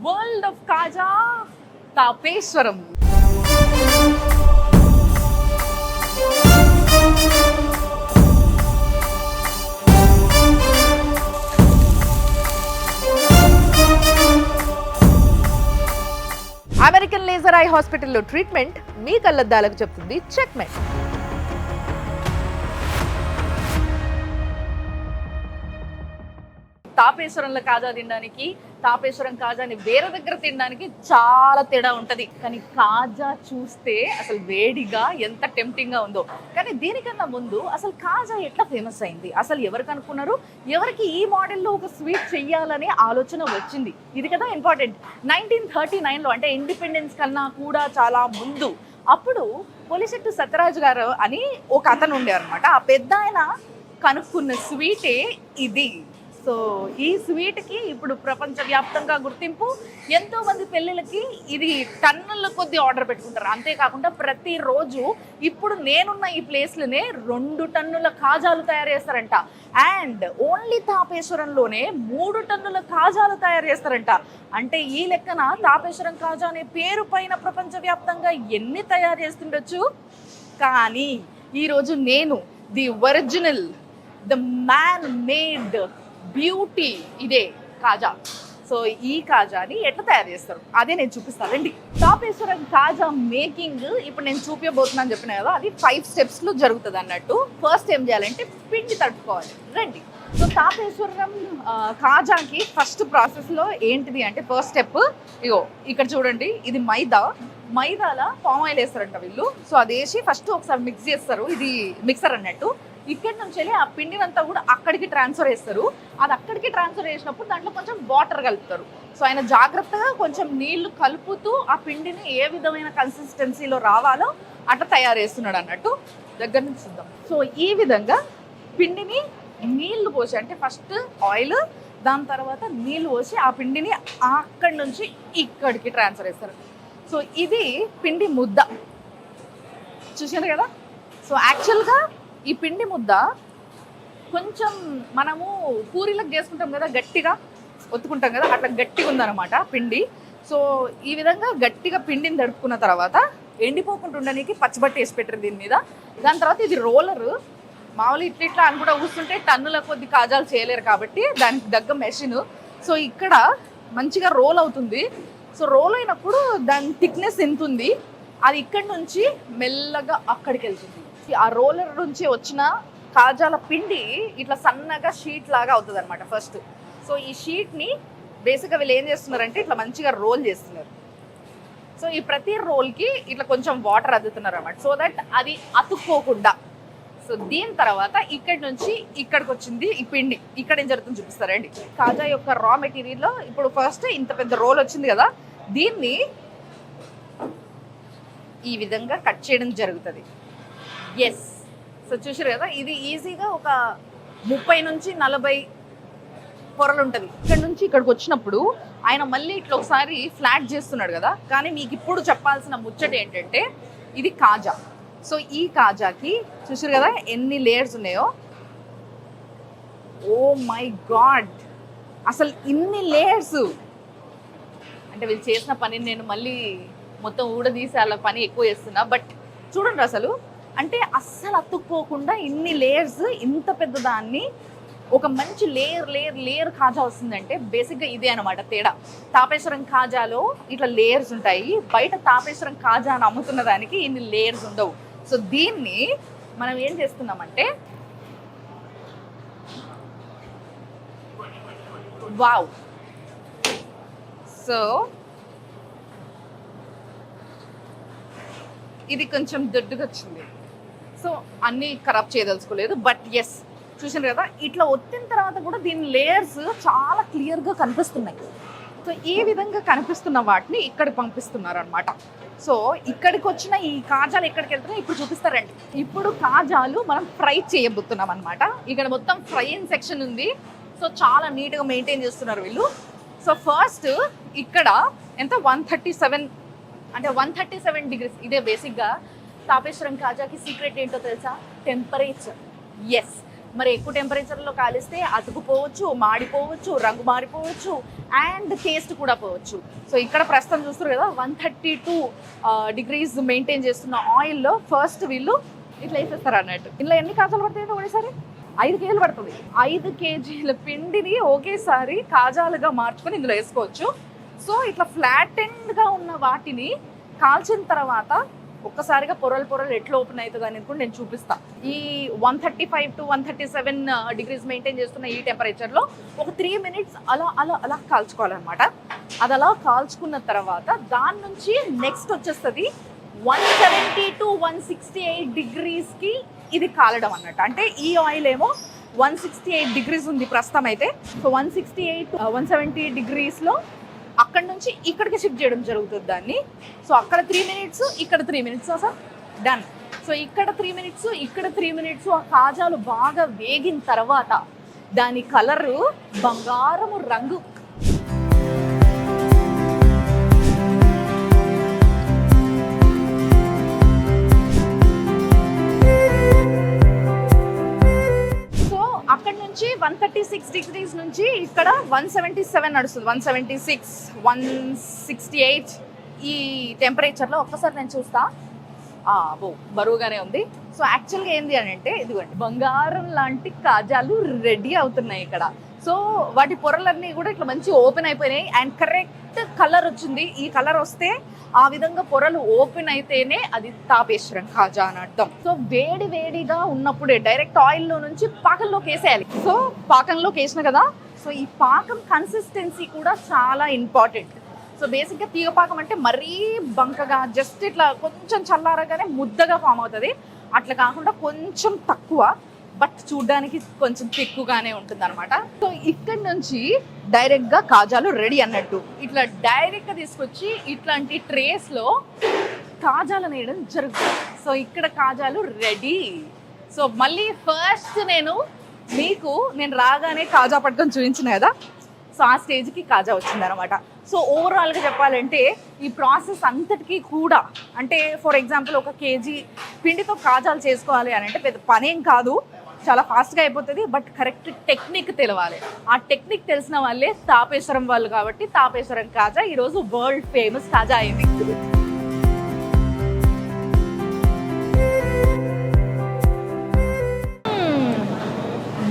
World of Kaja Tapeswaram. American laser eye హాస్పిటల్లో treatment మీ కళ్ళద్దాలకు చెప్తుంది చెక్మెట్. తాపేశ్వరంలో కాజా తినడానికి, తాపేశ్వరం కాజాని వేరే దగ్గర తినడానికి చాలా తేడా ఉంటుంది. కానీ కాజా చూస్తే అసలు వేడిగా ఎంత టెంప్టింగ్గా ఉందో. కానీ దీనికన్నా ముందు అసలు కాజా ఎట్లా ఫేమస్ అయింది, అసలు ఎవరికి అనుకున్నారు, ఎవరికి ఈ మోడల్లో ఒక స్వీట్ చెయ్యాలనే ఆలోచన వచ్చింది, ఇది కదా ఇంపార్టెంట్. 1939లో అంటే ఇండిపెండెన్స్ కన్నా కూడా చాలా ముందు అప్పుడు పొలిశెట్టి సత్యరాజు గారు అని ఒక అతను ఉండే అనమాట. ఆ పెద్ద ఆయన కనుక్కున్న స్వీటే ఇది. సో ఈ స్వీట్కి ఇప్పుడు ప్రపంచవ్యాప్తంగా గుర్తింపు. ఎంతోమంది పెళ్ళిళ్ళకి ఇది టన్నుల కొద్ది ఆర్డర్ పెట్టుకుంటారు. అంతేకాకుండా ప్రతిరోజు ఇప్పుడు నేనున్న ఈ ప్లేస్లోనే 2 టన్నుల కాజాలు తయారు చేస్తారంట. అండ్ ఓన్లీ తాపేశ్వరంలోనే 3 టన్నుల కాజాలు తయారు చేస్తారంట. అంటే ఈ లెక్కన తాపేశ్వరం కాజా అనే పేరు పైన ప్రపంచవ్యాప్తంగా ఎన్ని తయారు చేస్తుండొచ్చు. కానీ ఈరోజు నేను the original, the man made beauty ఇదే కాజా. సో ఈ కాజాని ఎట్లా తయారు చేస్తారు అదే నేను చూపిస్తానండి. తాపేశ్వరం కాజా మేకింగ్ ఇప్పుడు నేను చూపించబోతున్నాను చెప్పిన కదా, అది 5 స్టెప్స్లో జరుగుతుంది అన్నట్టు. ఫస్ట్ ఏం చేయాలంటే పిండి తట్టుకోవాలి. రండి. సో తాపేశ్వరం కాజాకి ఫస్ట్ ప్రాసెస్లో ఏంటిది అంటే ఫస్ట్ స్టెప్ ఇగో ఇక్కడ చూడండి, ఇది మైదాలో పామ్ ఆయిల్ వేస్తారంట వీళ్ళు. సో అది వేసి ఫస్ట్ ఒకసారి మిక్స్ చేస్తారు. ఇది మిక్సర్ అన్నట్టు. ఇక్కడి నుంచి వెళ్ళి ఆ పిండినంతా కూడా అక్కడికి ట్రాన్స్ఫర్ చేస్తారు. అది అక్కడికి ట్రాన్స్ఫర్ చేసినప్పుడు దాంట్లో కొంచెం వాటర్ కలుపుతారు. సో ఆయన జాగ్రత్తగా కొంచెం నీళ్లు కలుపుతూ ఆ పిండిని ఏ విధమైన కన్సిస్టెన్సీలో రావాలో అట్లా తయారు చేస్తున్నాడు అన్నట్టు. దగ్గర నుంచి చూద్దాం. సో ఈ విధంగా పిండిని నీళ్లు పోసి, అంటే ఫస్ట్ ఆయిల్, దాని తర్వాత నీళ్లు పోసి ఆ పిండిని అక్కడి నుంచి ఇక్కడికి ట్రాన్స్ఫర్ చేస్తారు. సో ఇది పిండి ముద్ద చూసారు కదా. సో యాక్చువల్గా ఈ పిండి ముద్ద కొంచెం మనము పూరీలకు చేసుకుంటాం కదా, గట్టిగా ఒత్తుకుంటాం కదా, అట్లా గట్టిగా ఉందన్నమాట పిండి. సో ఈ విధంగా గట్టిగా పిండిని తడుపుకున్న తర్వాత ఎండిపోకుండా ఉండడానికి పచ్చబట్టి వేసి పెట్టారు దీని మీద. దాని తర్వాత ఇది రోలరు. మామూలు ఇట్లా అని కూడా కూర్చుంటే టన్నుల కొద్ది కాజాలు చేయలేరు కాబట్టి దానికి దగ్గ మెషిన్. సో ఇక్కడ మంచిగా రోల్ అవుతుంది. సో రోల్ అయినప్పుడు దాని థిక్నెస్ ఎంత ఉంది, అది ఇక్కడి నుంచి మెల్లగా అక్కడికి వెళ్తుంది. ఆ రోలర్ నుంచి వచ్చిన కాజాల పిండి ఇట్లా సన్నగా షీట్ లాగా అవుతుంది అనమాట ఫస్ట్. సో ఈ షీట్ని బేసిక్గా వీళ్ళు ఏం చేస్తున్నారంటే ఇట్లా మంచిగా రోల్ చేస్తున్నారు. సో ఈ ప్రతి రోల్కి ఇట్లా కొంచెం వాటర్ అద్దుతున్నారు అనమాట, సో దట్ అది అతుక్కోకుండా. సో దీని తర్వాత ఇక్కడి నుంచి ఇక్కడికి వచ్చింది ఈ పిండి. ఇక్కడ ఏం జరుగుతుంది చూపిస్తారండి. కాజా యొక్క రా మెటీరియల్లో ఇప్పుడు ఫస్ట్ ఇంత పెద్ద రోల్ వచ్చింది కదా, దీన్ని ఈ విధంగా కట్ చేయడం జరుగుతుంది. ఎస్. సో చూసారు కదా, ఇది ఈజీగా ఒక 30 నుంచి 40 పొరలు ఉంటుంది. ఇక్కడ నుంచి ఇక్కడికి వచ్చినప్పుడు ఆయన మళ్ళీ ఇట్లా ఒకసారి ఫ్లాట్ చేస్తున్నాడు కదా. కానీ మీకు ఇప్పుడు చెప్పాల్సిన ముచ్చట ఏంటంటే ఇది కాజా. సో ఈ కాజాకి చూసారు కదా ఎన్ని లేయర్స్ ఉన్నాయో. ఓ మై గాడ్, అసలు ఇన్ని లేయర్స్ అంటే వీళ్ళు చేసిన పనిని నేను మళ్ళీ మొత్తం ఊడదీసి అలా పని ఎక్కువ చేస్తున్నా. బట్ చూడండి అసలు, అంటే అస్సలు అతుక్కోకుండా ఇన్ని లేయర్స్, ఇంత పెద్ద దాన్ని ఒక మంచి లేయర్ కాజా వస్తుందంటే బేసిక్గా ఇదే అనమాట తేడా. తాపేశ్వరం కాజాలో ఇట్లా లేయర్స్ ఉంటాయి, బయట తాపేశ్వరం కాజా అని అమ్ముతున్న దానికి ఇన్ని లేయర్స్ ఉండవు. సో దీన్ని మనం ఏం చేస్తున్నామంటే వావ్. సో ఇది కొంచెం దొడ్డుగా వచ్చింది. సో అన్నీ ఖరాబ్ చేయదలుచుకోలేదు. బట్ ఎస్, చూసాను కదా ఇట్లా ఒత్తిన తర్వాత కూడా దీని లేయర్స్ చాలా క్లియర్గా కనిపిస్తున్నాయి. సో ఈ విధంగా కనిపిస్తున్న వాటిని ఇక్కడికి పంపిస్తున్నారు అనమాట. సో ఇక్కడికి వచ్చిన ఈ కాజాలు ఎక్కడికి వెళ్తున్నాయి ఇప్పుడు చూపిస్తారండి. ఇప్పుడు కాజాలు మనం ఫ్రై చేయబోతున్నాం అనమాట. ఇక్కడ మొత్తం ఫ్రైయింగ్ సెక్షన్ ఉంది. సో చాలా నీట్గా మెయింటైన్ చేస్తున్నారు వీళ్ళు. సో ఫస్ట్ ఇక్కడ ఎంత 137 అంటే 137 డిగ్రీస్. ఇదే బేసిక్గా తాపేశ్వరం కాజాకి సీక్రెట్ ఏంటో తెలుసా? టెంపరేచర్. ఎస్, మరి ఎక్కువ టెంపరేచర్లో కాలిస్తే అతుకుపోవచ్చు, మాడిపోవచ్చు, రంగు మారిపోవచ్చు అండ్ టేస్ట్ కూడా పోవచ్చు. సో ఇక్కడ ప్రస్తుతం చూస్తారు కదా 132 degrees మెయింటైన్ చేస్తున్న ఆయిల్లో ఫస్ట్ వీళ్ళు ఇట్లా వేసేస్తారు అన్నట్టు. ఇందులో ఎన్ని కాజాలు పడతాయి ఒకేసారి? 5 కేజీలు పడుతుంది. 5 కేజీల పిండిని ఒకేసారి కాజాలుగా మార్చుకొని ఇందులో వేసుకోవచ్చు. సో ఇట్లా ఫ్లాట్ ఎండ్గా ఉన్న వాటిని కాల్చిన తర్వాత ఒక్కసారిగా పొరలు ఎట్లా ఓపెన్ అవుతుంది అనేది కూడా నేను చూపిస్తాను. ఈ 135 to 137 degrees మెయింటైన్ చేస్తున్న ఈ టెంపరేచర్లో ఒక 3 minutes అలా అలా అలా కాల్చుకోవాలన్నమాట. అది అలా కాల్చుకున్న తర్వాత దాని నుంచి నెక్స్ట్ వచ్చేస్తుంది 170 to 168 degreesకి ఇది కాలడం అన్నట్టు. అంటే ఈ ఆయిల్ ఏమో 168 degrees ఉంది ప్రస్తుతం అయితే. సో 170 degreesలో అక్కడి నుంచి ఇక్కడికి షిఫ్ట్ చేయడం జరుగుతుంది దాన్ని. సో అక్కడ 3 minutes, ఇక్కడ 3 minutes, సార్ డన్. సో ఇక్కడ 3 minutes, ఇక్కడ 3 minutes ఆ కాజాలు బాగా వేగిన తర్వాత దాని కలరు బంగారము రంగు. అక్కడ నుంచి 136 degrees నుంచి ఇక్కడ 177 నడుస్తుంది. 176, 168 ఈ టెంపరేచర్లో ఒక్కసారి నేను చూస్తా. బరువుగానే ఉంది. సో యాక్చువల్గా ఏంది అని అంటే ఇదిగోండి బంగారం లాంటి కాజాలు రెడీ అవుతున్నాయి ఇక్కడ. సో వాటి పొరలన్నీ కూడా ఇట్లా మంచి ఓపెన్ అయిపోయినాయి అండ్ కరెక్ట్ కలర్ వచ్చింది. ఈ కలర్ వస్తే ఆ విధంగా పొరలు ఓపెన్ అయితేనే అది తాపేశ్వరం కాజా అని అర్థం. సో వేడిగా ఉన్నప్పుడే డైరెక్ట్ ఆయిల్లో నుంచి పాకంలోకి వేసేయాలి. సో పాకంలోకి వేసిన కదా, సో ఈ పాకం కన్సిస్టెన్సీ కూడా చాలా ఇంపార్టెంట్. సో బేసిక్గా తీగ పాకం అంటే మరీ బంకగా జస్ట్ ఇట్లా కొంచెం చల్లారగానే ముద్దగా ఫామ్ అవుతుంది. అట్లా కాకుండా కొంచెం తక్కువ బట్ చూడ్డానికి కొంచెం తిక్కుగానే ఉంటుంది అనమాట. సో ఇక్కడ నుంచి డైరెక్ట్గా కాజాలు రెడీ అన్నట్టు ఇట్లా డైరెక్ట్గా తీసుకొచ్చి ఇట్లాంటి ట్రేస్లో కాజాలు వేయడం జరుగుతుంది. సో ఇక్కడ కాజాలు రెడీ. సో మళ్ళీ ఫస్ట్ నేను రాగానే కాజా పట్టుకొని చూపించిన కదా, సో ఆ స్టేజ్కి కాజా వచ్చింది అనమాట. సో ఓవరాల్గా చెప్పాలంటే ఈ ప్రాసెస్ అంతటికీ కూడా అంటే ఫర్ ఎగ్జాంపుల్ 1 kg పిండితో కాజాలు చేసుకోవాలి అని అంటే పెద్ద పనేం కాదు, చాలా ఫాస్ట్గా అయిపోతుంది. బట్ కరెక్ట్ టెక్నిక్ తెలవాలి. ఆ టెక్నిక్ తెలిసిన వాళ్ళే తాపేశ్వరం వాళ్ళు కాబట్టి తాపేశ్వరం కాజా ఈరోజు వరల్డ్ ఫేమస్ కాజా అయింది.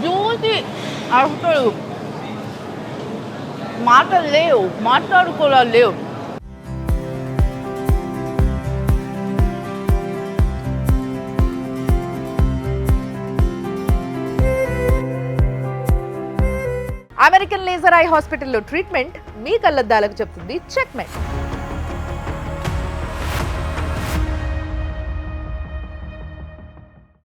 జ్యూసి అసలు మాటలు లేవు, మాట్లాడుకోవాలి లేవు. అమెరికన్ లేజర్ ఐ హాస్పిటల్లో ట్రీట్మెంట్ మీ కళ్ళద్దాలకు చెప్తుంది చెక్మెట్.